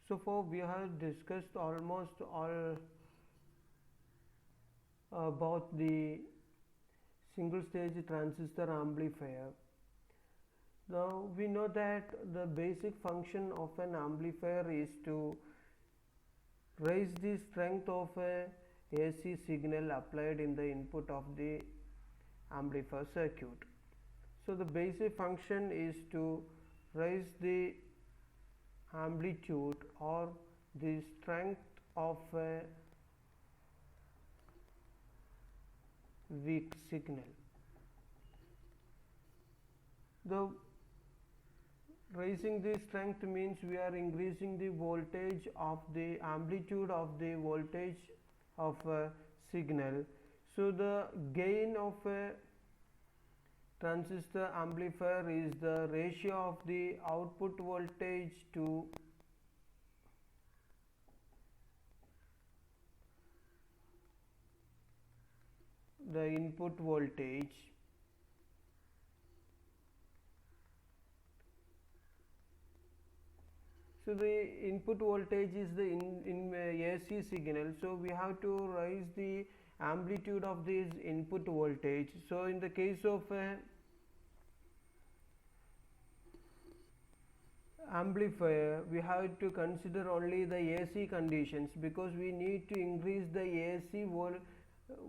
So far we have discussed almost all about the single stage transistor amplifier. Now we know that the basic function of an amplifier is to raise the strength of a AC signal applied in the input of the amplifier circuit. So the basic function is to raise the amplitude or the strength of a weak signal. The raising the strength means we are increasing the voltage of the amplitude of the voltage of a signal. So the gain of a transistor amplifier is the ratio of the output voltage to the input voltage. So the input voltage is the in AC signal, so we have to raise the amplitude of this input voltage. So in the case of amplifier, we have to consider only the AC conditions, because we need to increase the AC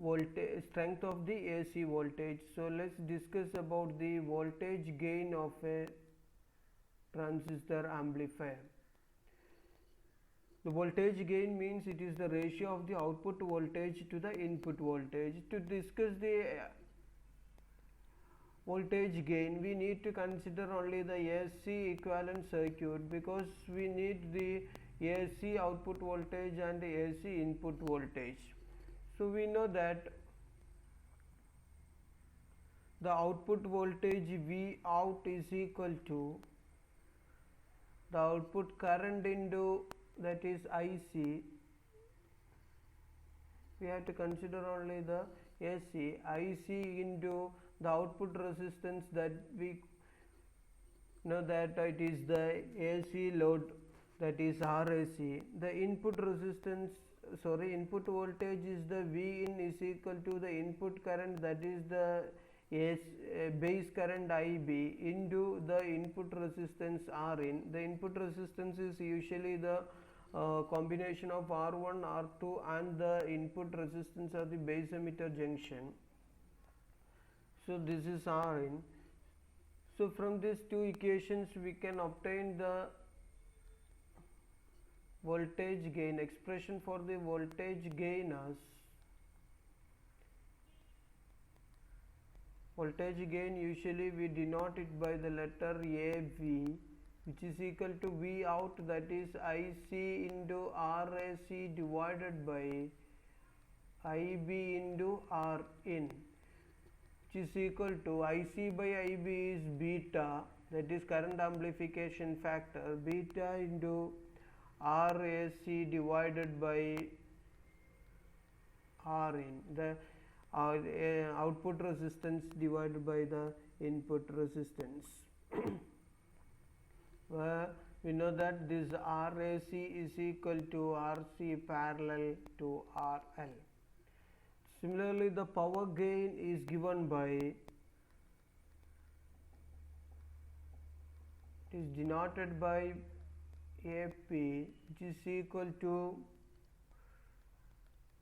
voltage strength of the AC voltage. So let's discuss about the voltage gain of a transistor amplifier. The voltage gain means it is the ratio of the output voltage to the input voltage. To discuss the voltage gain, we need to consider only the AC equivalent circuit, because we need the AC output voltage and the AC input voltage. So we know that the output voltage V out is equal to the output current into, that is IC. We have to consider only the AC, IC into the output resistance, that we know that it is the AC load, that is RAC. The input resistance, input voltage is the V in is equal to the input current, that is the base current IB into the input resistance R in. The input resistance is usually the combination of R1, R2 and the input resistance of the base emitter junction. So this is R in. So from these two equations we can obtain the voltage gain. Expression for the voltage gain as voltage gain, usually we denote it by the letter AV, which is equal to V out, that is IC into RAC divided by IB into R in, which is equal to IC by IB is beta, that is current amplification factor, beta into RAC divided by R in, the output resistance divided by the input resistance. We know that this RAC is equal to RC parallel to RL. Similarly, the power gain is given by, it is denoted by AP, which is equal to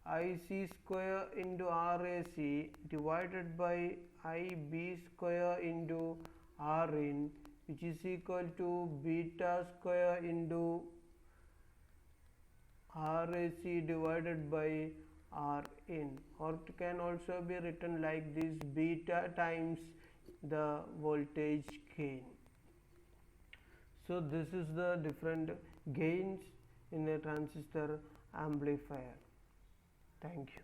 IC square into RAC divided by IB square into R in, which is equal to beta square into RAC divided by R in, or it can also be written like this: beta times the voltage gain. So this is the different gains in a transistor amplifier. Thank you.